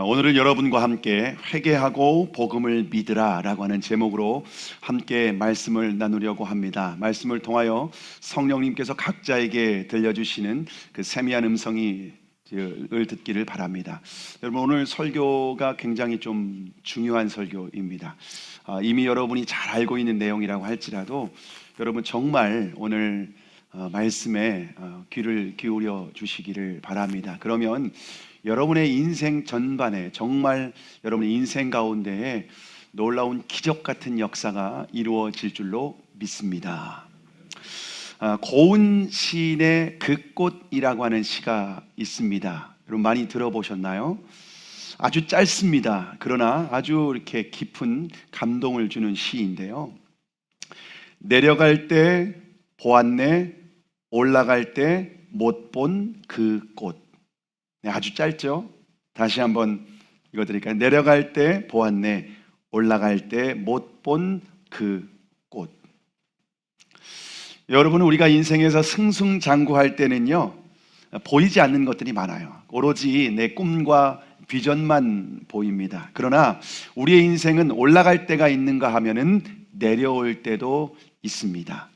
오늘은 여러분과 함께 회개하고 복음을 믿으라 라고 하는 제목으로 함께 말씀을 나누려고 합니다. 말씀을 통하여 성령님께서 각자에게 들려주시는 그 세미한 음성을 듣기를 바랍니다. 여러분, 오늘 설교가 굉장히 좀 중요한 설교입니다. 이미 여러분이 잘 알고 있는 내용이라고 할지라도 여러분 정말 오늘 말씀에 귀를 기울여 주시기를 바랍니다. 그러면 여러분의 인생 전반에, 정말 여러분의 인생 가운데에 놀라운 기적 같은 역사가 이루어질 줄로 믿습니다. 고은 시인의 그 꽃이라고 하는 시가 있습니다. 여러분 많이 들어보셨나요? 아주 짧습니다. 그러나 아주 이렇게 깊은 감동을 주는 시인데요. 내려갈 때 보았네, 올라갈 때 못 본 그 꽃. 네, 아주 짧죠? 다시 한번 읽어드릴까요? 내려갈 때 보았네, 올라갈 때 못 본 그 꽃. 여러분, 우리가 인생에서 승승장구할 때는요, 보이지 않는 것들이 많아요. 오로지 내 꿈과 비전만 보입니다. 그러나 우리의 인생은 올라갈 때가 있는가 하면은 내려올 때도 있습니다.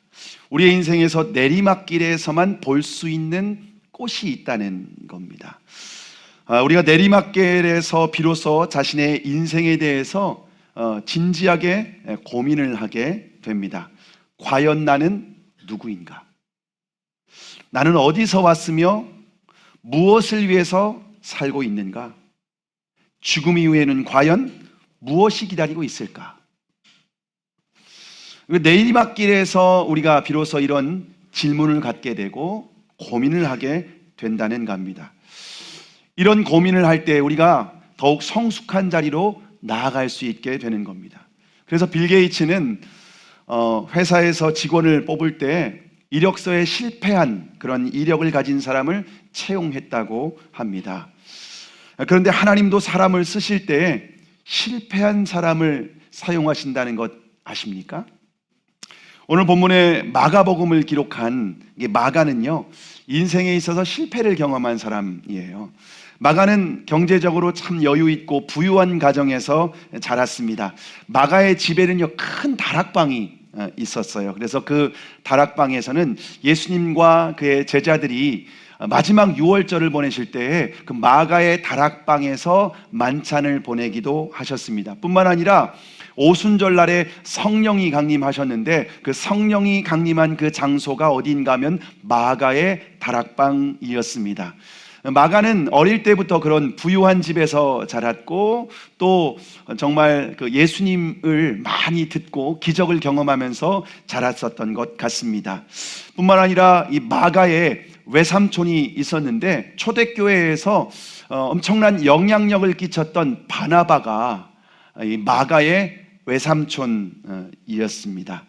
우리의 인생에서 내리막길에서만 볼 수 있는 꽃이 있다는 겁니다. 우리가 내리막길에서 비로소 자신의 인생에 대해서 진지하게 고민을 하게 됩니다. 과연 나는 누구인가? 나는 어디서 왔으며 무엇을 위해서 살고 있는가? 죽음 이후에는 과연 무엇이 기다리고 있을까? 내리막길에서 우리가 비로소 이런 질문을 갖게 되고 고민을 하게 된다는 겁니다. 이런 고민을 할 때 우리가 더욱 성숙한 자리로 나아갈 수 있게 되는 겁니다. 그래서 빌 게이츠는 회사에서 직원을 뽑을 때 이력서에 실패한 그런 이력을 가진 사람을 채용했다고 합니다. 그런데 하나님도 사람을 쓰실 때 실패한 사람을 사용하신다는 것 아십니까? 오늘 본문에 마가복음을 기록한 마가는요, 인생에 있어서 실패를 경험한 사람이에요. 마가는 경제적으로 참 여유 있고 부유한 가정에서 자랐습니다. 마가의 집에는요, 큰 다락방이 있었어요. 그래서 그 다락방에서는 예수님과 그의 제자들이 마지막 유월절을 보내실 때에 그 마가의 다락방에서 만찬을 보내기도 하셨습니다. 뿐만 아니라 오순절날에 성령이 강림하셨는데 그 성령이 강림한 그 장소가 어디인가 하면 마가의 다락방이었습니다. 마가는 어릴 때부터 그런 부유한 집에서 자랐고 또 정말 그 예수님을 많이 듣고 기적을 경험하면서 자랐었던 것 같습니다. 뿐만 아니라 이 마가의 외삼촌이 있었는데 초대교회에서 엄청난 영향력을 끼쳤던 바나바가 이 마가의 외삼촌이었습니다.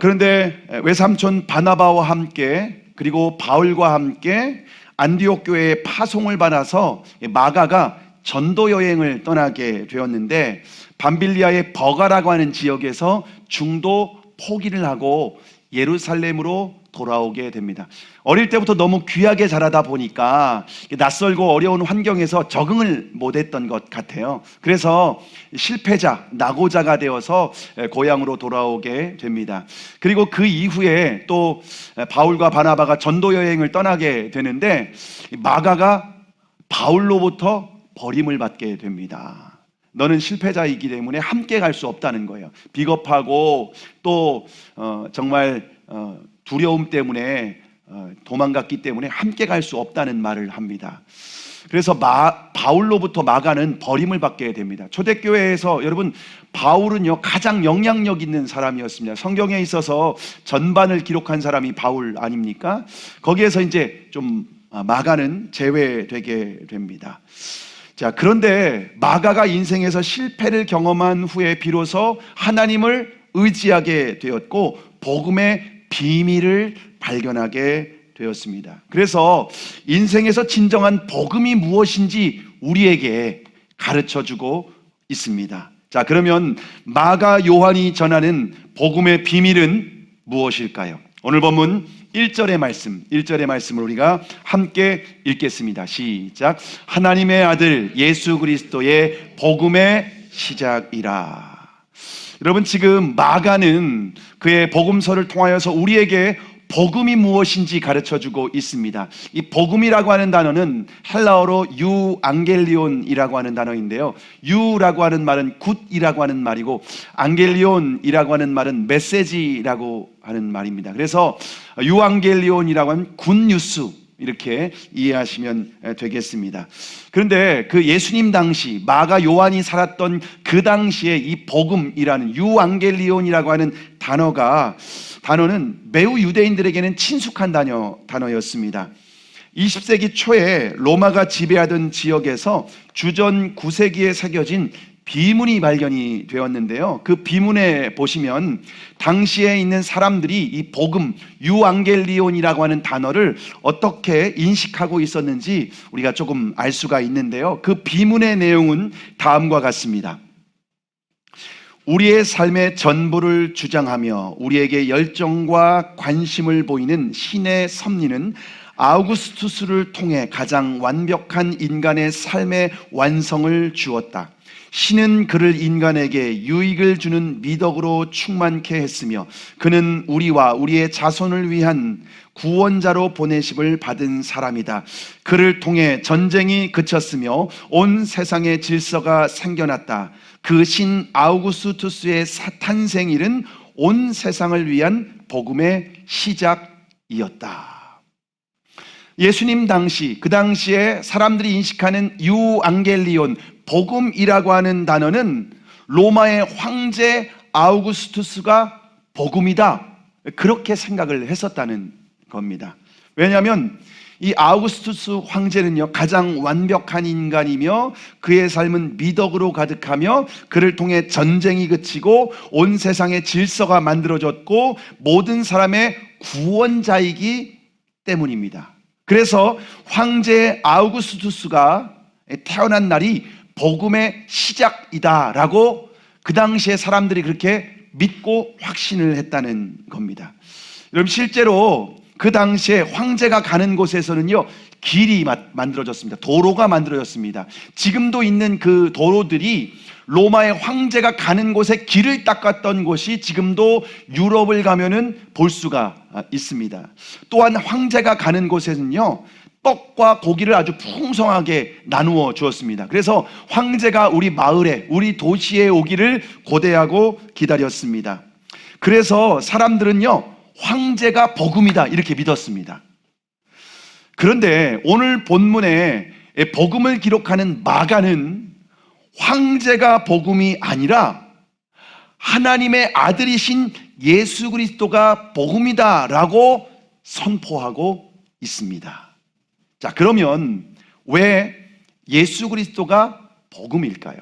그런데 외삼촌 바나바와 함께 그리고 바울과 함께 안디옥 교회의 파송을 받아서 마가가 전도 여행을 떠나게 되었는데 밤빌리아의 버가라고 하는 지역에서 중도 포기를 하고 예루살렘으로 돌아오게 됩니다. 어릴 때부터 너무 귀하게 자라다 보니까 낯설고 어려운 환경에서 적응을 못했던 것 같아요. 그래서 실패자, 낙오자가 되어서 고향으로 돌아오게 됩니다. 그리고 그 이후에 또 바울과 바나바가 전도 여행을 떠나게 되는데 마가가 바울로부터 버림을 받게 됩니다. 너는 실패자이기 때문에 함께 갈 수 없다는 거예요. 비겁하고 또 정말 두려움 때문에 도망갔기 때문에 함께 갈 수 없다는 말을 합니다. 그래서 바울로부터 마가는 버림을 받게 됩니다. 초대교회에서 여러분 바울은요 가장 영향력 있는 사람이었습니다. 성경에 있어서 전반을 기록한 사람이 바울 아닙니까? 거기에서 이제 좀 마가는 제외되게 됩니다. 자, 그런데 마가가 인생에서 실패를 경험한 후에 비로소 하나님을 의지하게 되었고 복음의 비밀을 발견하게 되었습니다. 그래서 인생에서 진정한 복음이 무엇인지 우리에게 가르쳐주고 있습니다. 자, 그러면 마가 요한이 전하는 복음의 비밀은 무엇일까요? 오늘 본문 1절의 말씀을 우리가 함께 읽겠습니다. 시작. 하나님의 아들 예수 그리스도의 복음의 시작이라. 여러분, 지금 마가는 그의 복음서를 통하여서 우리에게 복음이 무엇인지 가르쳐주고 있습니다. 이 복음이라고 하는 단어는 헬라어로 유앙겔리온이라고 하는 단어인데요, 유라고 하는 말은 굿이라고 하는 말이고 앙겔리온이라고 하는 말은 메시지라고 하는 말입니다. 그래서 유앙겔리온이라고 하면 굿뉴스, 이렇게 이해하시면 되겠습니다. 그런데 그 예수님 당시, 마가 요한이 살았던 그 당시에 이 복음이라는 유앙겔리온이라고 하는 단어는 매우 유대인들에게는 친숙한 단어였습니다. 20세기 초에 로마가 지배하던 지역에서 주전 9세기에 새겨진 비문이 발견이 되었는데요, 그 비문에 보시면 당시에 있는 사람들이 이 복음, 유앙겔리온이라고 하는 단어를 어떻게 인식하고 있었는지 우리가 조금 알 수가 있는데요, 그 비문의 내용은 다음과 같습니다. 우리의 삶의 전부를 주장하며 우리에게 열정과 관심을 보이는 신의 섭리는 아우구스투스를 통해 가장 완벽한 인간의 삶의 완성을 주었다. 신은 그를 인간에게 유익을 주는 미덕으로 충만케 했으며 그는 우리와 우리의 자손을 위한 구원자로 보내심을 받은 사람이다. 그를 통해 전쟁이 그쳤으며 온 세상의 질서가 생겨났다. 그 신 아우구스투스의 탄생일은 온 세상을 위한 복음의 시작이었다. 예수님 당시, 그 당시에 사람들이 인식하는 유앙겔리온, 복음이라고 하는 단어는 로마의 황제 아우구스투스가 복음이다, 그렇게 생각을 했었다는 겁니다. 왜냐하면 이 아우구스투스 황제는요, 가장 완벽한 인간이며 그의 삶은 미덕으로 가득하며 그를 통해 전쟁이 그치고 온 세상의 질서가 만들어졌고 모든 사람의 구원자이기 때문입니다. 그래서 황제 아우구스투스가 태어난 날이 복음의 시작이다라고 그 당시에 사람들이 그렇게 믿고 확신을 했다는 겁니다. 여러분, 실제로 그 당시에 황제가 가는 곳에서는요, 길이 만들어졌습니다. 도로가 만들어졌습니다. 지금도 있는 그 도로들이 로마의 황제가 가는 곳에 길을 닦았던 곳이 지금도 유럽을 가면은 볼 수가 있습니다. 또한 황제가 가는 곳에는요, 떡과 고기를 아주 풍성하게 나누어 주었습니다. 그래서 황제가 우리 마을에, 우리 도시에 오기를 고대하고 기다렸습니다. 그래서 사람들은요, 황제가 복음이다, 이렇게 믿었습니다. 그런데 오늘 본문에 복음을 기록하는 마가는 황제가 복음이 아니라 하나님의 아들이신 예수 그리스도가 복음이다라고 선포하고 있습니다. 자, 그러면 왜 예수 그리스도가 복음일까요?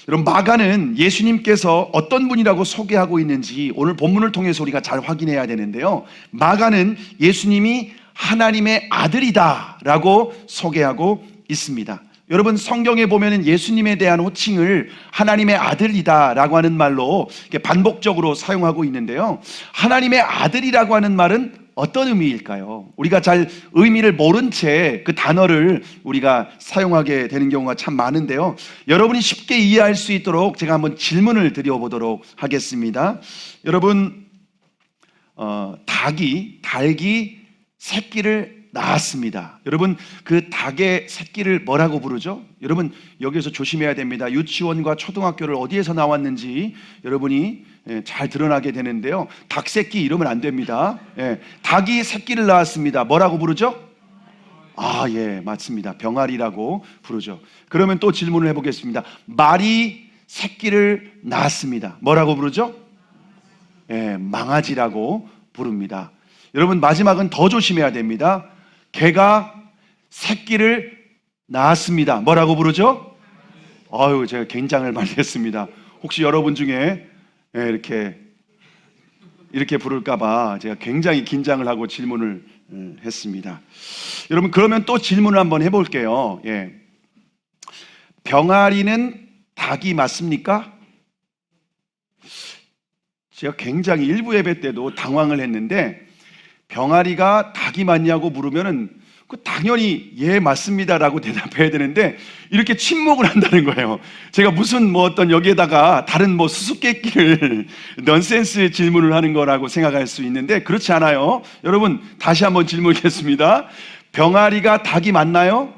여러분, 마가는 예수님께서 어떤 분이라고 소개하고 있는지 오늘 본문을 통해서 우리가 잘 확인해야 되는데요, 마가는 예수님이 하나님의 아들이다라고 소개하고 있습니다. 여러분, 성경에 보면은 예수님에 대한 호칭을 하나님의 아들이다라고 하는 말로 이렇게 반복적으로 사용하고 있는데요, 하나님의 아들이라고 하는 말은 어떤 의미일까요? 우리가 잘 의미를 모른 채 그 단어를 우리가 사용하게 되는 경우가 참 많은데요, 여러분이 쉽게 이해할 수 있도록 제가 한번 질문을 드려보도록 하겠습니다. 여러분, 닭이 새끼를 낳았습니다. 여러분, 그 닭의 새끼를 뭐라고 부르죠? 여러분, 여기서 조심해야 됩니다. 유치원과 초등학교를 어디에서 나왔는지 여러분이 잘 드러나게 되는데요, 닭 새끼 이러면 안 됩니다. 닭이 새끼를 낳았습니다. 뭐라고 부르죠? 예, 맞습니다. 병아리라고 부르죠. 그러면 또 질문을 해보겠습니다. 말이 새끼를 낳았습니다. 뭐라고 부르죠? 망아지라고 부릅니다. 여러분, 마지막은 더 조심해야 됩니다. 개가 새끼를 낳았습니다. 뭐라고 부르죠? 제가 긴장을 많이 했습니다. 혹시 여러분 중에 이렇게 부를까봐 제가 굉장히 긴장을 하고 질문을 했습니다. 여러분, 그러면 또 질문을 한번 해볼게요. 병아리는 닭이 맞습니까? 제가 굉장히 일부 예배 때도 당황을 했는데 병아리가 닭이 맞냐고 물으면은 당연히 예 맞습니다라고 대답해야 되는데 이렇게 침묵을 한다는 거예요. 제가 무슨 어떤 여기에다가 다른 수수께끼를 넌센스 질문을 하는 거라고 생각할 수 있는데 그렇지 않아요. 여러분 다시 한번 질문하겠습니다. 병아리가 닭이 맞나요?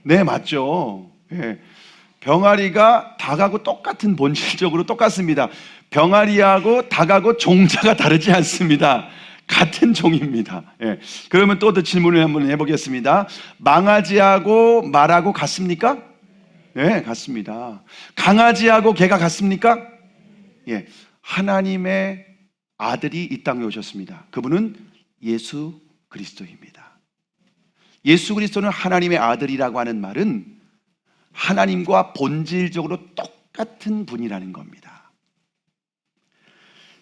네, 맞죠. 네. 병아리가 닭하고 똑같은 본질적으로 똑같습니다. 병아리하고 닭하고 종자가 다르지 않습니다. 같은 종입니다. 예. 그러면 또 질문을 한번 해보겠습니다. 망아지하고 말하고 같습니까? 네, 같습니다. 강아지하고 개가 같습니까? 예. 하나님의 아들이 이 땅에 오셨습니다. 그분은 예수 그리스도입니다. 예수 그리스도는 하나님의 아들이라고 하는 말은 하나님과 본질적으로 똑같은 분이라는 겁니다.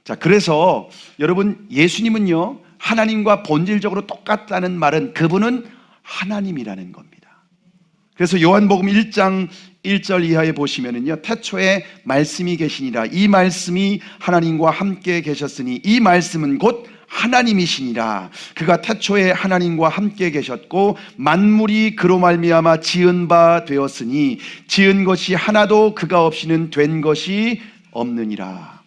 자, 그래서 여러분 예수님은요 하나님과 본질적으로 똑같다는 말은 그분은 하나님이라는 겁니다. 그래서 요한복음 1장 1절 이하에 보시면은요 태초에 말씀이 계시니라 이 말씀이 하나님과 함께 계셨으니 이 말씀은 곧 하나님이시니라 그가 태초에 하나님과 함께 계셨고 만물이 그로 말미암아 지은 바 되었으니 지은 것이 하나도 그가 없이는 된 것이 없느니라.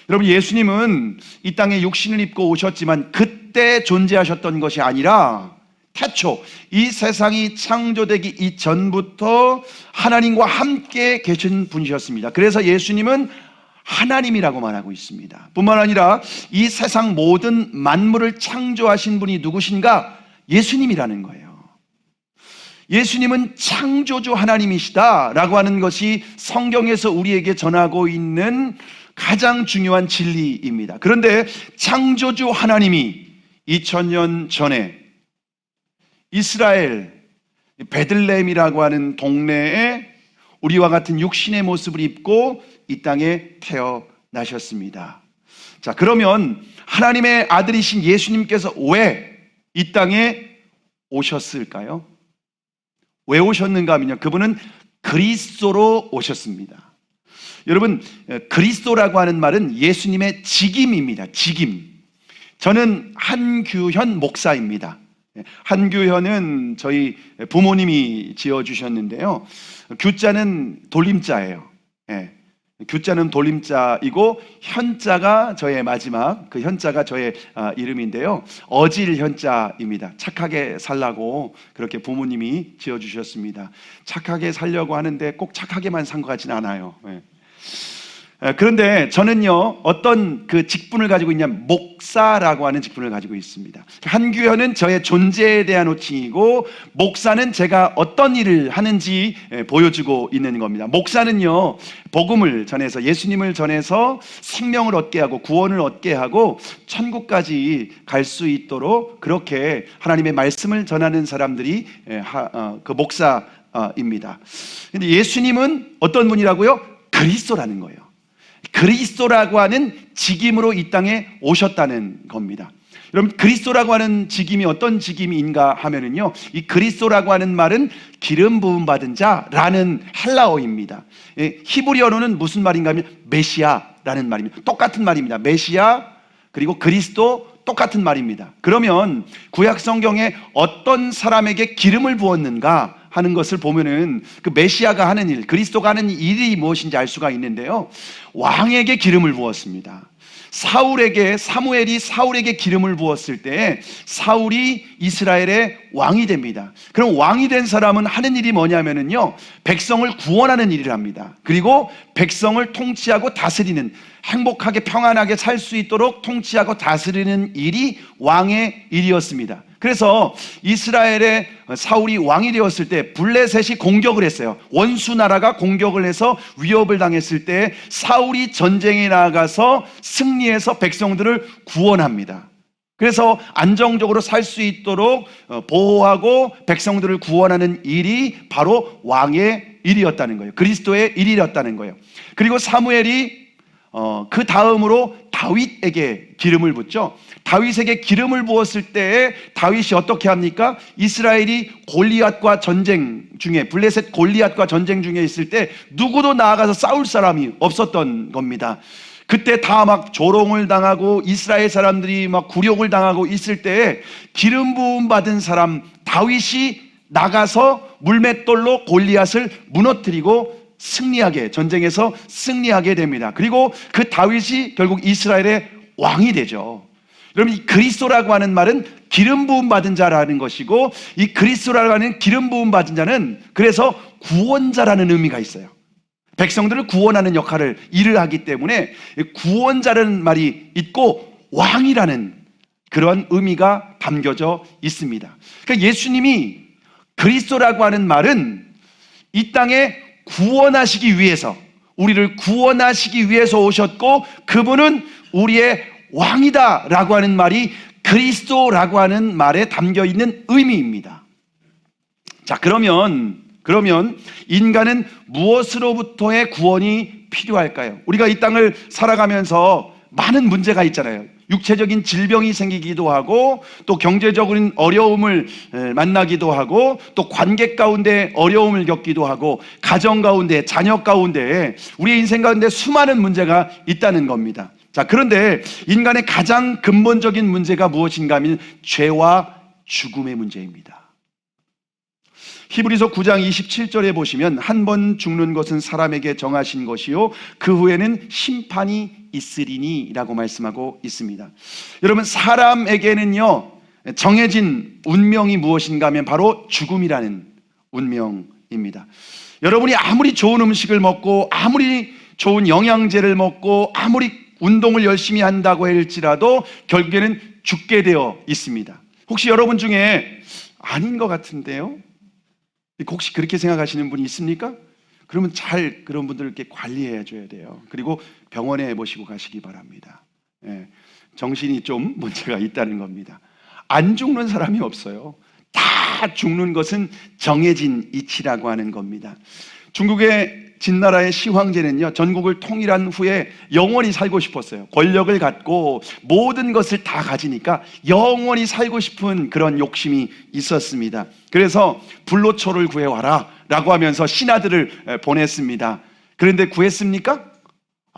여러분 예수님은 이 땅에 육신을 입고 오셨지만 그때 존재하셨던 것이 아니라 태초 이 세상이 창조되기 이전부터 하나님과 함께 계신 분이셨습니다. 그래서 예수님은 하나님이라고 말하고 있습니다. 뿐만 아니라 이 세상 모든 만물을 창조하신 분이 누구신가? 예수님이라는 거예요. 예수님은 창조주 하나님이시다라고 하는 것이 성경에서 우리에게 전하고 있는 가장 중요한 진리입니다. 그런데 창조주 하나님이 2000년 전에 이스라엘 베들레헴이라고 하는 동네에 우리와 같은 육신의 모습을 입고 이 땅에 태어나셨습니다. 자, 그러면 하나님의 아들이신 예수님께서 왜 이 땅에 오셨을까요? 왜 오셨는가 하면요, 그분은 그리스도로 오셨습니다. 여러분, 그리스도라고 하는 말은 예수님의 직임입니다. 직임. 저는 한규현 목사입니다. 한규현은 저희 부모님이 지어주셨는데요. 규자는 돌림자예요. 규자는 돌림자이고 현자가 저의 마지막 그 현자가 저의 이름인데요. 어질 현자입니다. 착하게 살라고 그렇게 부모님이 지어주셨습니다. 착하게 살려고 하는데 꼭 착하게만 산 것 같지는 않아요. 그런데 저는요 어떤 그 직분을 가지고 있냐면 목사라고 하는 직분을 가지고 있습니다. 한규현은 저의 존재에 대한 호칭이고 목사는 제가 어떤 일을 하는지 보여주고 있는 겁니다. 목사는요 복음을 전해서 예수님을 전해서 생명을 얻게 하고 구원을 얻게 하고 천국까지 갈 수 있도록 그렇게 하나님의 말씀을 전하는 사람들이 그 목사입니다. 근데 예수님은 어떤 분이라고요? 그리스도라는 거예요. 그리스도라고 하는 직임으로 이 땅에 오셨다는 겁니다. 여러분, 그리스도라고 하는 직임이 어떤 직임인가 하면은요, 이 그리스도라고 하는 말은 기름 부음 받은 자라는 헬라어입니다. 히브리어로는 무슨 말인가 하면 메시아라는 말입니다. 똑같은 말입니다. 메시아 그리고 그리스도 똑같은 말입니다. 그러면 구약 성경에 어떤 사람에게 기름을 부었는가 하는 것을 보면은 그 메시아가 하는 일, 그리스도가 하는 일이 무엇인지 알 수가 있는데요. 왕에게 기름을 부었습니다. 사무엘이 사울에게 기름을 부었을 때 사울이 이스라엘의 왕이 됩니다. 그럼 왕이 된 사람은 하는 일이 뭐냐면은요, 백성을 구원하는 일을 합니다. 그리고 백성을 통치하고 다스리는, 행복하게 평안하게 살 수 있도록 통치하고 다스리는 일이 왕의 일이었습니다. 그래서 이스라엘의 사울이 왕이 되었을 때 블레셋이 공격을 했어요. 원수 나라가 공격을 해서 위협을 당했을 때 사울이 전쟁에 나가서 승리해서 백성들을 구원합니다. 그래서 안정적으로 살 수 있도록 보호하고 백성들을 구원하는 일이 바로 왕의 일이었다는 거예요. 그리스도의 일이었다는 거예요. 그리고 사무엘이 그 다음으로 다윗에게 기름을 붓죠. 다윗에게 기름을 부었을 때 다윗이 어떻게 합니까? 이스라엘이 골리앗과 전쟁 중에, 블레셋 골리앗과 전쟁 중에 있을 때 누구도 나아가서 싸울 사람이 없었던 겁니다. 그때 다 막 조롱을 당하고 이스라엘 사람들이 막 굴욕을 당하고 있을 때에 기름 부음 받은 사람 다윗이 나가서 물맷돌로 골리앗을 무너뜨리고 전쟁에서 승리하게 됩니다. 그리고 그 다윗이 결국 이스라엘의 왕이 되죠. 여러분, 이 그리스도라고 하는 말은 기름 부음 받은 자라는 것이고, 이 그리스도라고 하는 기름 부음 받은 자는 그래서 구원자라는 의미가 있어요. 백성들을 구원하는 일을 하기 때문에 구원자라는 말이 있고 왕이라는 그런 의미가 담겨져 있습니다. 그러니까 예수님이 그리스도라고 하는 말은 이 땅에 구원하시기 위해서, 우리를 구원하시기 위해서 오셨고, 그분은 우리의 왕이다 라고 하는 말이 그리스도라고 하는 말에 담겨 있는 의미입니다. 자, 그러면 인간은 무엇으로부터의 구원이 필요할까요? 우리가 이 땅을 살아가면서 많은 문제가 있잖아요. 육체적인 질병이 생기기도 하고, 또 경제적인 어려움을 만나기도 하고, 또 관계 가운데 어려움을 겪기도 하고, 가정 가운데, 자녀 가운데, 우리의 인생 가운데 수많은 문제가 있다는 겁니다. 자, 그런데 인간의 가장 근본적인 문제가 무엇인가 하면 죄와 죽음의 문제입니다. 히브리서 9장 27절에 보시면 한 번 죽는 것은 사람에게 정하신 것이요 그 후에는 심판이 있으리니 라고 말씀하고 있습니다. 여러분, 사람에게는요 정해진 운명이 무엇인가 하면 바로 죽음이라는 운명입니다. 여러분이 아무리 좋은 음식을 먹고 아무리 좋은 영양제를 먹고 아무리 운동을 열심히 한다고 할지라도 결국에는 죽게 되어 있습니다. 혹시 여러분 중에 아닌 것 같은데요? 혹시 그렇게 생각하시는 분이 있습니까? 그러면 그런 분들께 관리해 줘야 돼요. 그리고 병원에 모시고 가시기 바랍니다. 정신이 좀 문제가 있다는 겁니다. 안 죽는 사람이 없어요. 다 죽는 것은 정해진 이치라고 하는 겁니다. 중국의 진나라의 시황제는요, 전국을 통일한 후에 영원히 살고 싶었어요. 권력을 갖고 모든 것을 다 가지니까 영원히 살고 싶은 그런 욕심이 있었습니다. 그래서 불로초를 구해와라 라고 하면서 신하들을 보냈습니다. 그런데 구했습니까?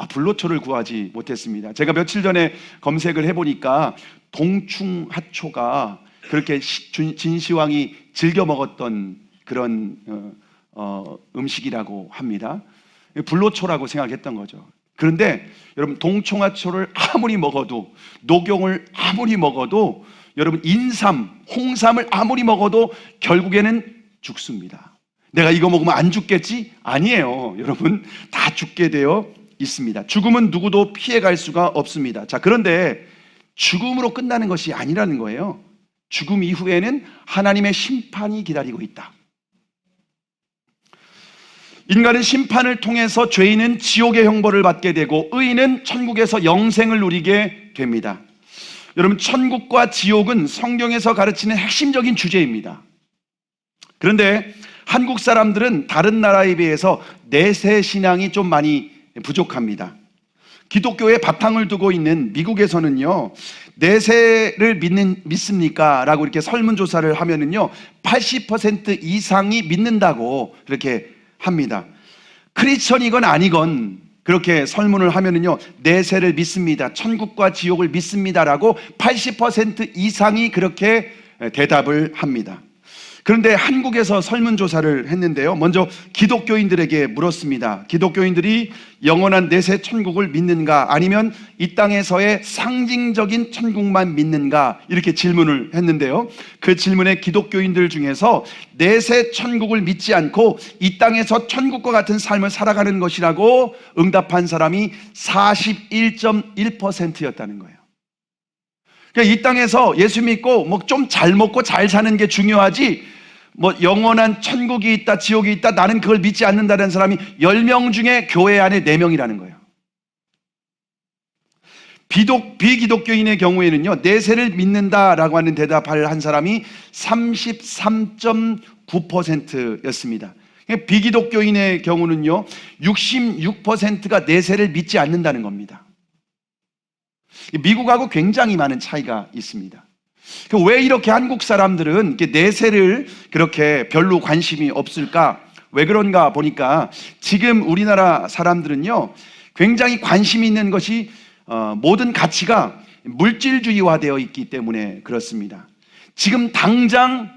불로초를 구하지 못했습니다. 제가 며칠 전에 검색을 해보니까 동충하초가 그렇게 진시황이 즐겨 먹었던 그런 음식이라고 합니다. 불로초라고 생각했던 거죠. 그런데 여러분, 동충하초를 아무리 먹어도, 녹용을 아무리 먹어도, 여러분 인삼, 홍삼을 아무리 먹어도 결국에는 죽습니다. 내가 이거 먹으면 안 죽겠지? 아니에요. 여러분, 다 죽게 되어 있습니다. 죽음은 누구도 피해갈 수가 없습니다. 자, 그런데 죽음으로 끝나는 것이 아니라는 거예요. 죽음 이후에는 하나님의 심판이 기다리고 있다. 인간은 심판을 통해서 죄인은 지옥의 형벌을 받게 되고 의인은 천국에서 영생을 누리게 됩니다. 여러분, 천국과 지옥은 성경에서 가르치는 핵심적인 주제입니다. 그런데 한국 사람들은 다른 나라에 비해서 내세 신앙이 좀 많이 부족합니다. 기독교의 바탕을 두고 있는 미국에서는요, 내세를 믿습니까? 라고 이렇게 설문조사를 하면은요, 80% 이상이 믿는다고 이렇게 합니다. 크리스천이건 아니건 그렇게 설문을 하면은요, 내세를 믿습니다, 천국과 지옥을 믿습니다라고 80% 이상이 그렇게 대답을 합니다. 그런데 한국에서 설문조사를 했는데요, 먼저 기독교인들에게 물었습니다. 기독교인들이 영원한 내세 천국을 믿는가, 아니면 이 땅에서의 상징적인 천국만 믿는가, 이렇게 질문을 했는데요, 그 질문에 기독교인들 중에서 내세 천국을 믿지 않고 이 땅에서 천국과 같은 삶을 살아가는 것이라고 응답한 사람이 41.1%였다는 거예요. 그러니까 이 땅에서 예수 믿고 뭐 좀 잘 먹고 잘 사는 게 중요하지, 뭐 영원한 천국이 있다, 지옥이 있다, 나는 그걸 믿지 않는다는 사람이 10명 중에 교회 안에 4명이라는 거예요. 비기독교인의 경우에는요, 내세를 믿는다라고 하는 대답을 한 사람이 33.9%였습니다. 비기독교인의 경우는요, 66%가 내세를 믿지 않는다는 겁니다. 미국하고 굉장히 많은 차이가 있습니다. 왜 이렇게 한국 사람들은 내세를 그렇게 별로 관심이 없을까? 왜 그런가 보니까 지금 우리나라 사람들은요, 굉장히 관심이 있는 것이 모든 가치가 물질주의화되어 있기 때문에 그렇습니다. 지금 당장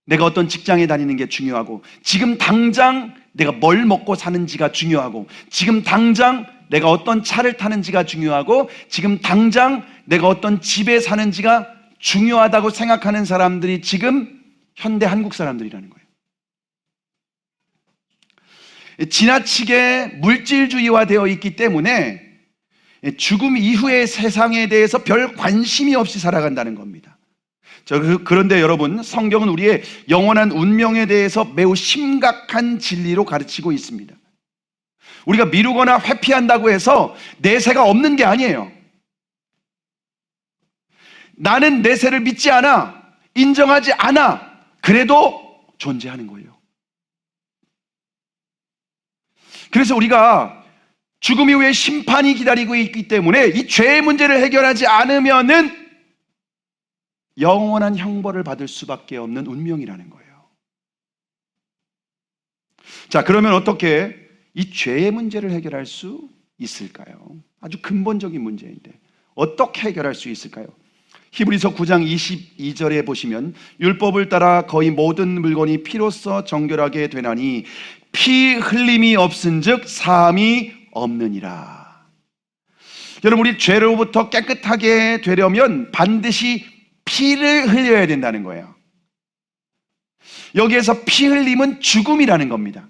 내가 어떤 직장에 다니는 게 중요하고, 지금 당장 내가 뭘 먹고 사는지가 중요하고, 지금 당장 내가 어떤 차를 타는지가 중요하고, 지금 당장 내가 어떤 집에 사는지가 중요하다고 생각하는 사람들이 지금 현대 한국 사람들이라는 거예요. 지나치게 물질주의화되어 있기 때문에 죽음 이후의 세상에 대해서 별 관심이 없이 살아간다는 겁니다. 그런데 여러분, 성경은 우리의 영원한 운명에 대해서 매우 심각한 진리로 가르치고 있습니다. 우리가 미루거나 회피한다고 해서 내세가 없는 게 아니에요. 나는 내세를 믿지 않아, 인정하지 않아, 그래도 존재하는 거예요. 그래서 우리가 죽음 이후에 심판이 기다리고 있기 때문에 이 죄의 문제를 해결하지 않으면은 영원한 형벌을 받을 수밖에 없는 운명이라는 거예요. 자, 그러면 어떻게 이 죄의 문제를 해결할 수 있을까요? 아주 근본적인 문제인데 어떻게 해결할 수 있을까요? 히브리서 9장 22절에 보시면 율법을 따라 거의 모든 물건이 피로써 정결하게 되나니 피 흘림이 없은즉 사함이 없느니라. 여러분, 우리 죄로부터 깨끗하게 되려면 반드시 피를 흘려야 된다는 거예요. 여기에서 피 흘림은 죽음이라는 겁니다.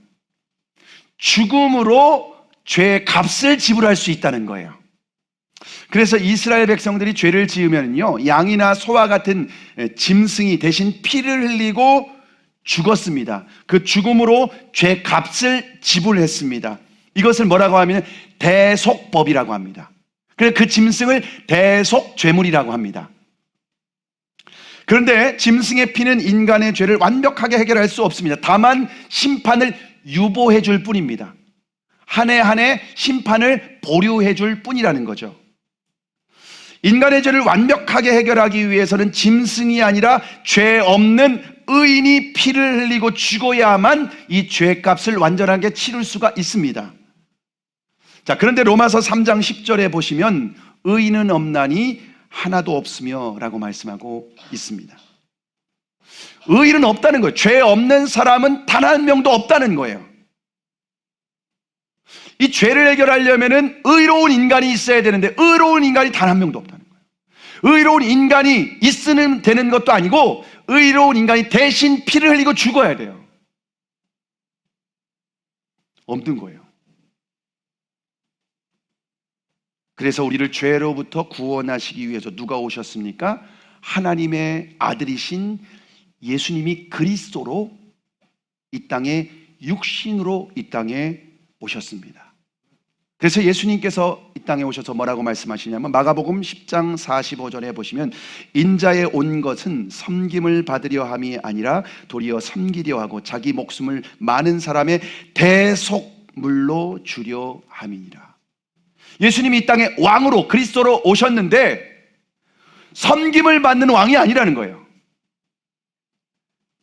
죽음으로 죄의 값을 지불할 수 있다는 거예요. 그래서 이스라엘 백성들이 죄를 지으면요, 양이나 소와 같은 짐승이 대신 피를 흘리고 죽었습니다. 그 죽음으로 죄 값을 지불했습니다. 이것을 뭐라고 하면 대속법이라고 합니다. 그래서 그 짐승을 대속죄물이라고 합니다. 그런데 짐승의 피는 인간의 죄를 완벽하게 해결할 수 없습니다. 다만 심판을 유보해 줄 뿐입니다. 한 해 한 해 심판을 보류해 줄 뿐이라는 거죠. 인간의 죄를 완벽하게 해결하기 위해서는 짐승이 아니라 죄 없는 의인이 피를 흘리고 죽어야만 이 죄값을 완전하게 치를 수가 있습니다. 자, 그런데 로마서 3장 10절에 보시면 의인은 없나니 하나도 없으며 라고 말씀하고 있습니다. 의인은 없다는 거예요. 죄 없는 사람은 단 한 명도 없다는 거예요. 이 죄를 해결하려면 의로운 인간이 있어야 되는데 의로운 인간이 단 한 명도 없다는 거예요. 의로운 인간이 있으면 되는 것도 아니고 의로운 인간이 대신 피를 흘리고 죽어야 돼요. 없는 거예요. 그래서 우리를 죄로부터 구원하시기 위해서 누가 오셨습니까? 하나님의 아들이신 예수님이 그리스도로 이 땅에 육신으로 이 땅에 오셨습니다. 그래서 예수님께서 이 땅에 오셔서 뭐라고 말씀하시냐면 마가복음 10장 45절에 보시면 인자에 온 것은 섬김을 받으려 함이 아니라 도리어 섬기려 하고 자기 목숨을 많은 사람의 대속물로 주려 함이니라. 예수님이 이 땅에 왕으로 그리스도로 오셨는데 섬김을 받는 왕이 아니라는 거예요.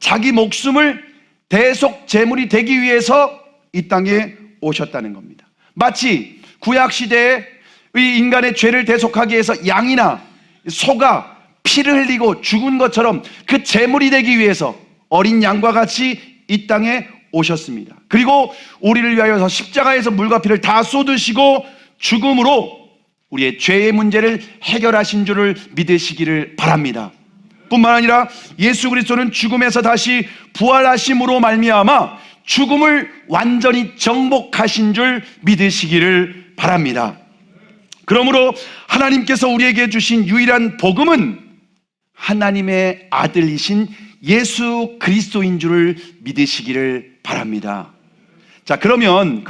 자기 목숨을 대속 제물이 되기 위해서 이 땅에 오셨다는 겁니다. 마치 구약시대에 인간의 죄를 대속하기 위해서 양이나 소가 피를 흘리고 죽은 것처럼 그 제물이 되기 위해서 어린 양과 같이 이 땅에 오셨습니다. 그리고 우리를 위하여서 십자가에서 물과 피를 다 쏟으시고 죽음으로 우리의 죄의 문제를 해결하신 줄을 믿으시기를 바랍니다. 뿐만 아니라 예수 그리스도는 죽음에서 다시 부활하심으로 말미암아 죽음을 완전히 정복하신 줄 믿으시기를 바랍니다. 그러므로 하나님께서 우리에게 주신 유일한 복음은 하나님의 아들이신 예수 그리스도인 줄을 믿으시기를 바랍니다. 자, 그러면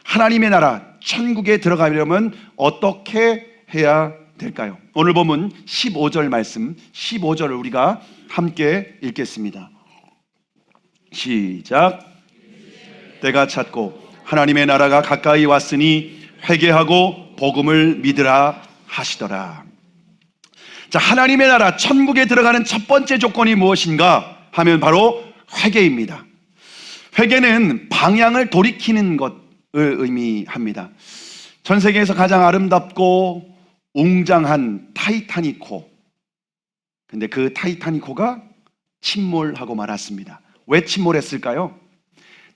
하나님의 나라 천국에 들어가려면 어떻게 해야 될까요? 오늘 본문 15절 말씀, 15절을 우리가 함께 읽겠습니다. 시작. 때가 찼고 하나님의 나라가 가까이 왔으니 회개하고 복음을 믿으라 하시더라. 자, 하나님의 나라 천국에 들어가는 첫 번째 조건이 무엇인가 하면 바로 회개입니다. 회개는 방향을 돌이키는 것을 의미합니다. 전 세계에서 가장 아름답고 웅장한 타이타닉호. 근데 그 타이타닉호가 침몰하고 말았습니다. 왜 침몰했을까요?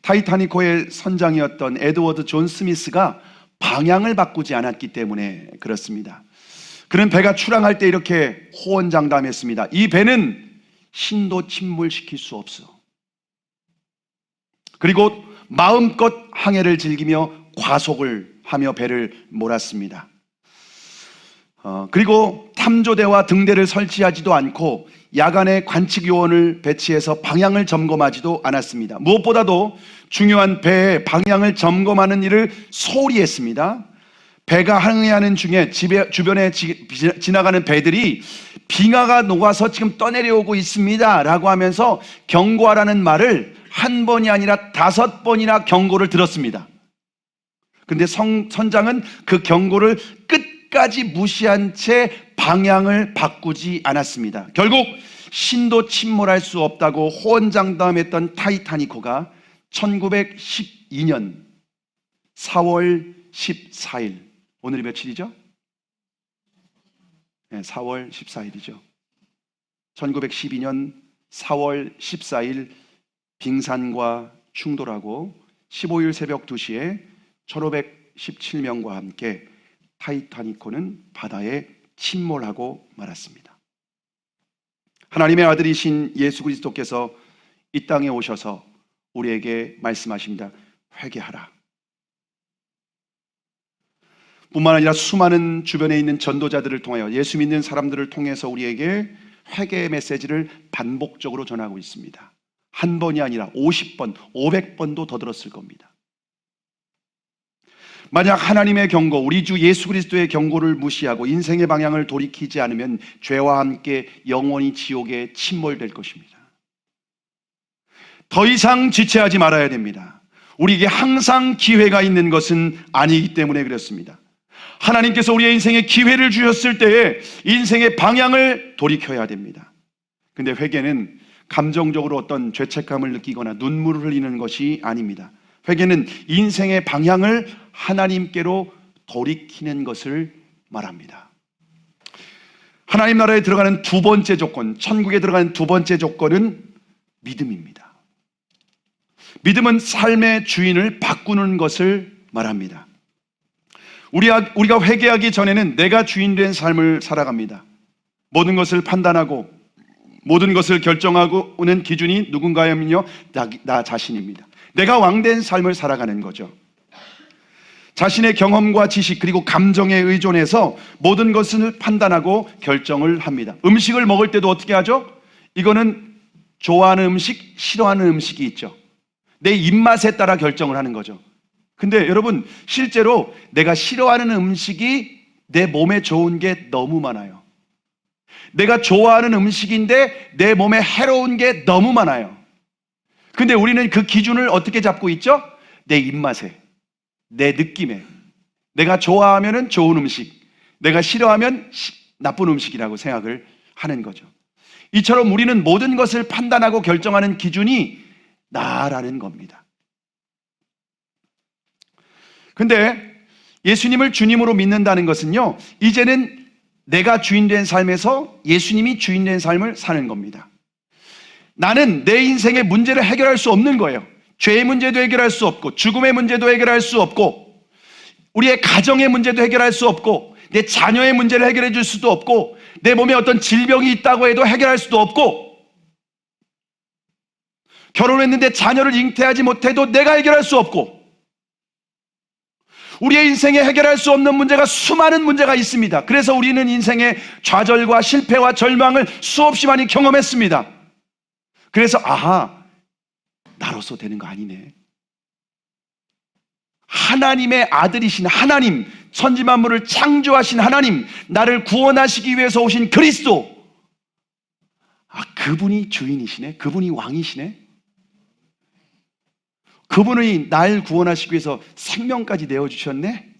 타이타닉호의 선장이었던 에드워드 존 스미스가 방향을 바꾸지 않았기 때문에 그렇습니다. 그는 배가 출항할 때 이렇게 호언장담했습니다. 이 배는 신도 침몰시킬 수 없어. 그리고 마음껏 항해를 즐기며 과속을 하며 배를 몰았습니다. 그리고 탐조대와 등대를 설치하지도 않고 야간에 관측 요원을 배치해서 방향을 점검하지도 않았습니다. 무엇보다도 중요한 배의 방향을 점검하는 일을 소홀히 했습니다. 배가 항해하는 중에 주변에 지나가는 배들이 빙하가 녹아서 지금 떠내려오고 있습니다 라고 하면서 경고하라는 말을 한 번이 아니라 5번이나 경고를 들었습니다. 그런데 선장은 그 경고를 끝까지 무시한 채 방향을 바꾸지 않았습니다. 결국 신도 침몰할 수 없다고 호언장담했던 타이타닉호가 1912년 4월 14일, 오늘이 며칠이죠? 네, 4월 14일이죠. 1912년 4월 14일 빙산과 충돌하고 15일 새벽 2시에 1517명과 함께 타이타닉호는 바다에 침몰하고 말았습니다. 하나님의 아들이신 예수 그리스도께서 이 땅에 오셔서 우리에게 말씀하십니다. 회개하라. 뿐만 아니라 수많은 주변에 있는 전도자들을 통하여 예수 믿는 사람들을 통해서 우리에게 회개의 메시지를 반복적으로 전하고 있습니다. 한 번이 아니라 50번, 500번도 더 들었을 겁니다. 만약 하나님의 경고, 우리 주 예수 그리스도의 경고를 무시하고 인생의 방향을 돌이키지 않으면 죄와 함께 영원히 지옥에 침몰될 것입니다. 더 이상 지체하지 말아야 됩니다. 우리에게 항상 기회가 있는 것은 아니기 때문에 그렇습니다. 하나님께서 우리의 인생에 기회를 주셨을 때에 인생의 방향을 돌이켜야 됩니다. 근데 회개는 감정적으로 어떤 죄책감을 느끼거나 눈물을 흘리는 것이 아닙니다. 회개는 인생의 방향을 하나님께로 돌이키는 것을 말합니다. 하나님 나라에 들어가는 두 번째 조건, 천국에 들어가는 두 번째 조건은 믿음입니다. 믿음은 삶의 주인을 바꾸는 것을 말합니다. 우리가 회개하기 전에는 내가 주인된 삶을 살아갑니다. 모든 것을 판단하고 모든 것을 결정하고는 기준이 누군가면요, 나 자신입니다. 내가 왕된 삶을 살아가는 거죠. 자신의 경험과 지식 그리고 감정에 의존해서 모든 것을 판단하고 결정을 합니다. 음식을 먹을 때도 어떻게 하죠? 이거는 좋아하는 음식, 싫어하는 음식이 있죠. 내 입맛에 따라 결정을 하는 거죠. 근데 여러분, 실제로 내가 싫어하는 음식이 내 몸에 좋은 게 너무 많아요. 내가 좋아하는 음식인데 내 몸에 해로운 게 너무 많아요. 근데 우리는 그 기준을 어떻게 잡고 있죠? 내 입맛에, 내 느낌에. 내가 좋아하면 좋은 음식, 내가 싫어하면 나쁜 음식이라고 생각을 하는 거죠. 이처럼 우리는 모든 것을 판단하고 결정하는 기준이 나라는 겁니다. 근데 예수님을 주님으로 믿는다는 것은요, 이제는 내가 주인된 삶에서 예수님이 주인된 삶을 사는 겁니다. 나는 내 인생의 문제를 해결할 수 없는 거예요. 죄의 문제도 해결할 수 없고, 죽음의 문제도 해결할 수 없고, 우리의 가정의 문제도 해결할 수 없고, 내 자녀의 문제를 해결해 줄 수도 없고, 내 몸에 어떤 질병이 있다고 해도 해결할 수도 없고, 결혼했는데 자녀를 잉태하지 못해도 내가 해결할 수 없고, 우리의 인생에 해결할 수 없는 문제가 수많은 문제가 있습니다. 그래서 우리는 인생의 좌절과 실패와 절망을 수없이 많이 경험했습니다. 그래서 나로서 되는 거 아니네. 하나님의 아들이신 하나님, 천지만물을 창조하신 하나님, 나를 구원하시기 위해서 오신 그리스도, 그분이 주인이시네, 그분이 왕이시네, 그분이 날 구원하시기 위해서 생명까지 내어주셨네.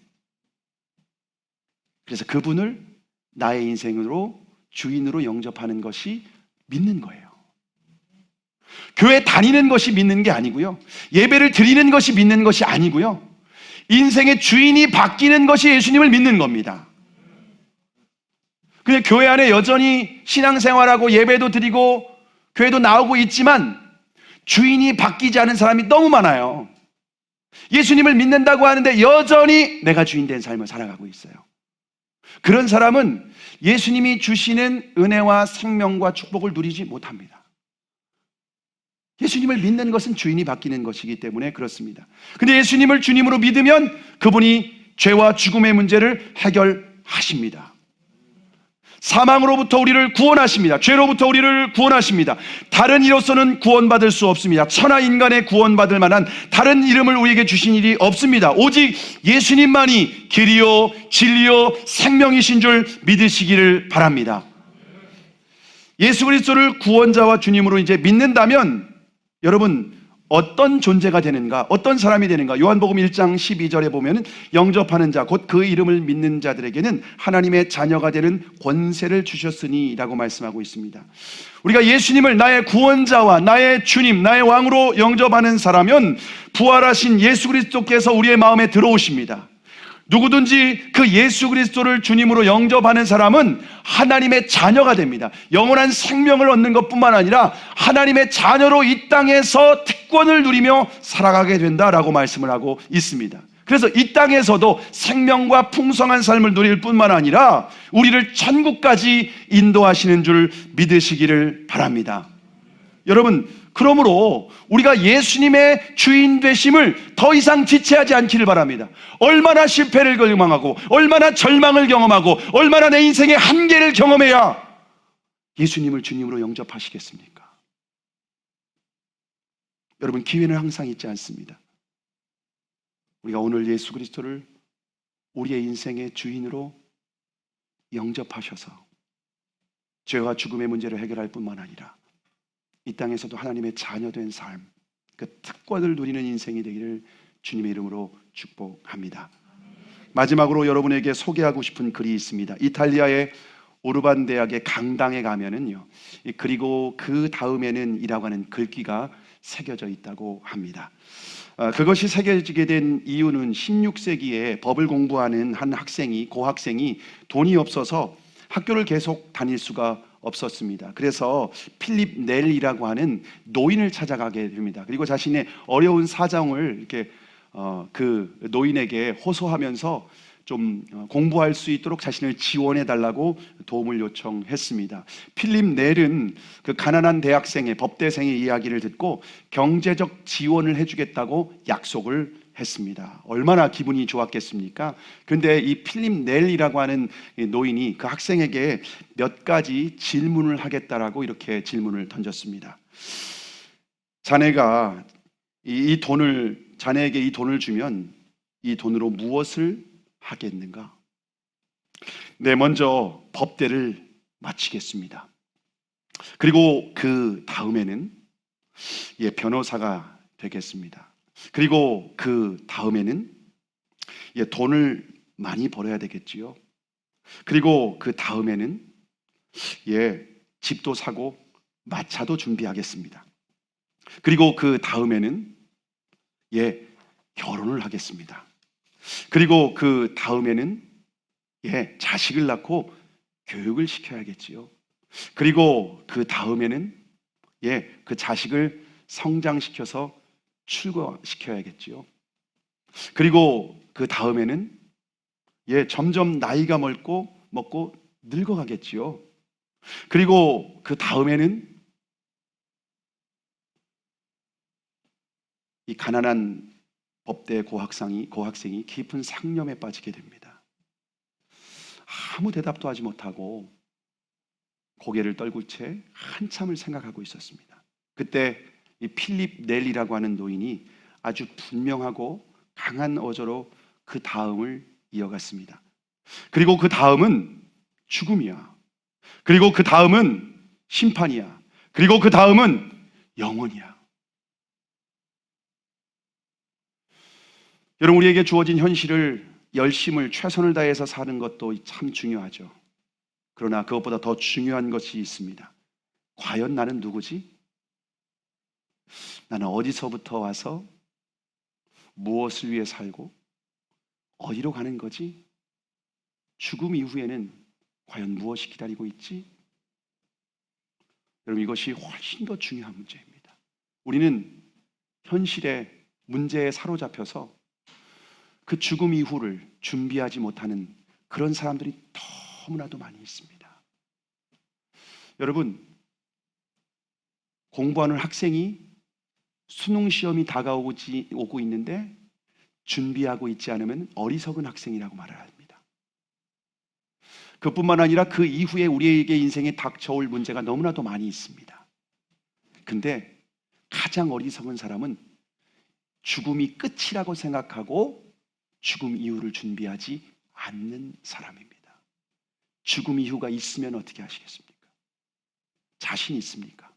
그래서 그분을 나의 인생으로 주인으로 영접하는 것이 믿는 거예요. 교회 다니는 것이 믿는 게 아니고요, 예배를 드리는 것이 믿는 것이 아니고요, 인생의 주인이 바뀌는 것이 예수님을 믿는 겁니다. 근데 교회 안에 여전히 신앙생활하고 예배도 드리고 교회도 나오고 있지만 주인이 바뀌지 않은 사람이 너무 많아요. 예수님을 믿는다고 하는데 여전히 내가 주인 된 삶을 살아가고 있어요. 그런 사람은 예수님이 주시는 은혜와 생명과 축복을 누리지 못합니다. 예수님을 믿는 것은 주인이 바뀌는 것이기 때문에 그렇습니다. 근데 예수님을 주님으로 믿으면 그분이 죄와 죽음의 문제를 해결하십니다. 사망으로부터 우리를 구원하십니다. 죄로부터 우리를 구원하십니다. 다른 이로서는 구원받을 수 없습니다. 천하 인간의 구원받을 만한 다른 이름을 우리에게 주신 일이 없습니다. 오직 예수님만이 길이요 진리요 생명이신 줄 믿으시기를 바랍니다. 예수 그리스도를 구원자와 주님으로 이제 믿는다면 여러분 어떤 존재가 되는가, 어떤 사람이 되는가? 요한복음 1장 12절에 보면 영접하는 자, 곧 그 이름을 믿는 자들에게는 하나님의 자녀가 되는 권세를 주셨으니 라고 말씀하고 있습니다. 우리가 예수님을 나의 구원자와 나의 주님, 나의 왕으로 영접하는 사람은 부활하신 예수 그리스도께서 우리의 마음에 들어오십니다. 누구든지 그 예수 그리스도를 주님으로 영접하는 사람은 하나님의 자녀가 됩니다. 영원한 생명을 얻는 것뿐만 아니라 하나님의 자녀로 이 땅에서 특권을 누리며 살아가게 된다라고 말씀을 하고 있습니다. 그래서 이 땅에서도 생명과 풍성한 삶을 누릴 뿐만 아니라 우리를 천국까지 인도하시는 줄 믿으시기를 바랍니다. 여러분, 그러므로 우리가 예수님의 주인 되심을 더 이상 지체하지 않기를 바랍니다. 얼마나 실패를 경험하고 얼마나 절망을 경험하고 얼마나 내 인생의 한계를 경험해야 예수님을 주님으로 영접하시겠습니까? 여러분, 기회는 항상 있지 않습니다. 우리가 오늘 예수 그리스도를 우리의 인생의 주인으로 영접하셔서 죄와 죽음의 문제를 해결할 뿐만 아니라 이 땅에서도 하나님의 자녀된 삶, 그 특권을 누리는 인생이 되기를 주님의 이름으로 축복합니다. 마지막으로 여러분에게 소개하고 싶은 글이 있습니다. 이탈리아의 오르반 대학의 강당에 가면은요, 그리고 그 다음에는 이라고 하는 글귀가 새겨져 있다고 합니다. 그것이 새겨지게 된 이유는 16세기에 법을 공부하는 한 학생이, 고학생이 돈이 없어서 학교를 계속 다닐 수가 없었습니다. 그래서 필립 넬이라고 하는 노인을 찾아가게 됩니다. 그리고 자신의 어려운 사정을 이렇게 그 노인에게 호소하면서 좀 공부할 수 있도록 자신을 지원해 달라고 도움을 요청했습니다. 필립 넬은 그 가난한 대학생의 법대생의 이야기를 듣고 경제적 지원을 해주겠다고 약속을 했습니다. 얼마나 기분이 좋았겠습니까? 그런데 이 필립 넬이라고 하는 노인이 그 학생에게 몇 가지 질문을 하겠다라고 이렇게 질문을 던졌습니다. 자네가 자네에게 이 돈을 주면 이 돈으로 무엇을 하겠는가? 네, 먼저 법대를 마치겠습니다. 그리고 그 다음에는 변호사가 되겠습니다. 그리고 그 다음에는 돈을 많이 벌어야 되겠지요. 그리고 그 다음에는 집도 사고 마차도 준비하겠습니다. 그리고 그 다음에는 결혼을 하겠습니다. 그리고 그 다음에는 자식을 낳고 교육을 시켜야겠지요. 그리고 그 다음에는 그 자식을 성장시켜서 출가시켜야겠지요. 그리고 그 다음에는 점점 나이가 먹고 늙어가겠지요. 그리고 그 다음에는 이 가난한 법대 고학생이 깊은 상념에 빠지게 됩니다. 아무 대답도 하지 못하고 고개를 떨굴 채 한참을 생각하고 있었습니다. 그때 이 필립 넬이라고 하는 노인이 아주 분명하고 강한 어조로 그 다음을 이어갔습니다. 그리고 그 다음은 죽음이야. 그리고 그 다음은 심판이야. 그리고 그 다음은 영원이야. 여러분, 우리에게 주어진 현실을 열심을 최선을 다해서 사는 것도 참 중요하죠. 그러나 그것보다 더 중요한 것이 있습니다. 과연 나는 누구지? 나는 어디서부터 와서 무엇을 위해 살고 어디로 가는 거지? 죽음 이후에는 과연 무엇이 기다리고 있지? 여러분, 이것이 훨씬 더 중요한 문제입니다. 우리는 현실의 문제에 사로잡혀서 그 죽음 이후를 준비하지 못하는 그런 사람들이 너무나도 많이 있습니다. 여러분, 공부하는 학생이 수능 시험이 오고 있는데 준비하고 있지 않으면 어리석은 학생이라고 말을 합니다. 그뿐만 아니라 그 이후에 우리에게 인생에 닥쳐올 문제가 너무나도 많이 있습니다. 근데 가장 어리석은 사람은 죽음이 끝이라고 생각하고 죽음 이후를 준비하지 않는 사람입니다. 죽음 이후가 있으면 어떻게 하시겠습니까? 자신 있습니까?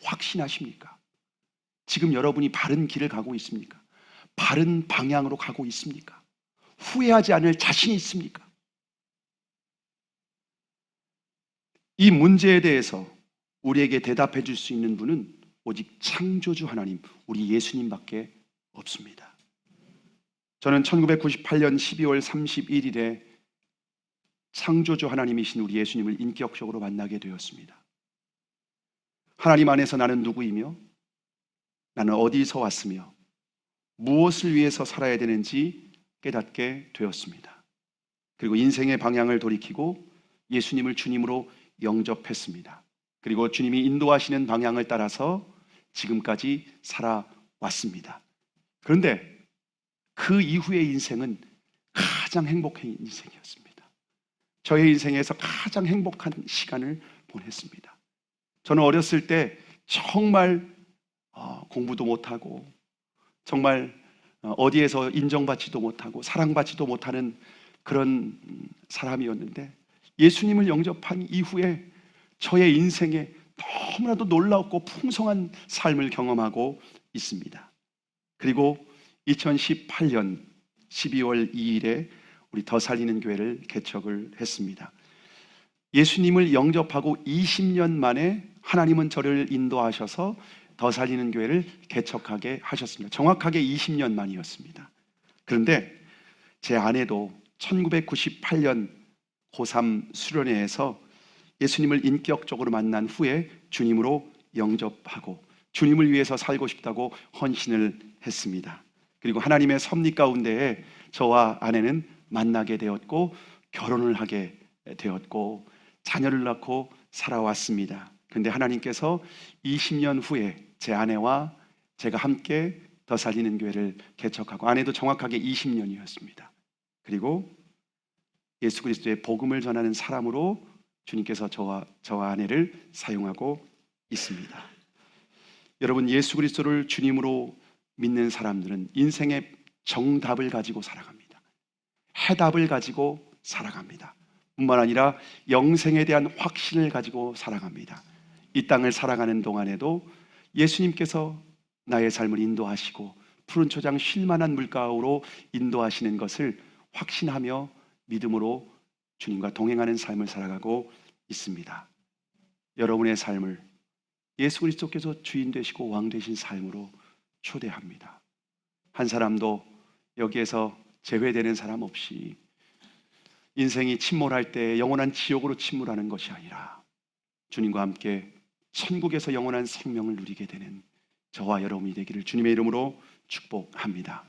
확신하십니까? 지금 여러분이 바른 길을 가고 있습니까? 바른 방향으로 가고 있습니까? 후회하지 않을 자신이 있습니까? 이 문제에 대해서 우리에게 대답해 줄 수 있는 분은 오직 창조주 하나님, 우리 예수님밖에 없습니다. 저는 1998년 12월 31일에 창조주 하나님이신 우리 예수님을 인격적으로 만나게 되었습니다. 하나님 안에서 나는 누구이며 나는 어디서 왔으며 무엇을 위해서 살아야 되는지 깨닫게 되었습니다. 그리고 인생의 방향을 돌이키고 예수님을 주님으로 영접했습니다. 그리고 주님이 인도하시는 방향을 따라서 지금까지 살아왔습니다. 그런데 그 이후의 인생은 가장 행복한 인생이었습니다. 저의 인생에서 가장 행복한 시간을 보냈습니다. 저는 어렸을 때 정말 공부도 못하고 정말 어디에서 인정받지도 못하고 사랑받지도 못하는 그런 사람이었는데 예수님을 영접한 이후에 저의 인생에 너무나도 놀랍고 풍성한 삶을 경험하고 있습니다. 그리고 2018년 12월 2일에 우리 더 살리는 교회를 개척을 했습니다. 예수님을 영접하고 20년 만에 하나님은 저를 인도하셔서 더 살리는 교회를 개척하게 하셨습니다. 정확하게 20년 만이었습니다. 그런데 제 아내도 1998년 고3 수련회에서 예수님을 인격적으로 만난 후에 주님으로 영접하고 주님을 위해서 살고 싶다고 헌신을 했습니다. 그리고 하나님의 섭리 가운데에 저와 아내는 만나게 되었고 결혼을 하게 되었고 자녀를 낳고 살아왔습니다. 그런데 하나님께서 20년 후에 제 아내와 제가 함께 더 살리는 교회를 개척하고 아내도 정확하게 20년이었습니다. 그리고 예수 그리스도의 복음을 전하는 사람으로 주님께서 저와 아내를 사용하고 있습니다. 여러분, 예수 그리스도를 주님으로 믿는 사람들은 인생의 정답을 가지고 살아갑니다. 해답을 가지고 살아갑니다. 뿐만 아니라 영생에 대한 확신을 가지고 살아갑니다. 이 땅을 살아가는 동안에도 예수님께서 나의 삶을 인도하시고 푸른 초장 쉴만한 물가로 인도하시는 것을 확신하며 믿음으로 주님과 동행하는 삶을 살아가고 있습니다. 여러분의 삶을 예수 그리스도께서 주인 되시고 왕 되신 삶으로 초대합니다. 한 사람도 여기에서 제외되는 사람 없이 인생이 침몰할 때 영원한 지옥으로 침몰하는 것이 아니라 주님과 함께 천국에서 영원한 생명을 누리게 되는 저와 여러분이 되기를 주님의 이름으로 축복합니다.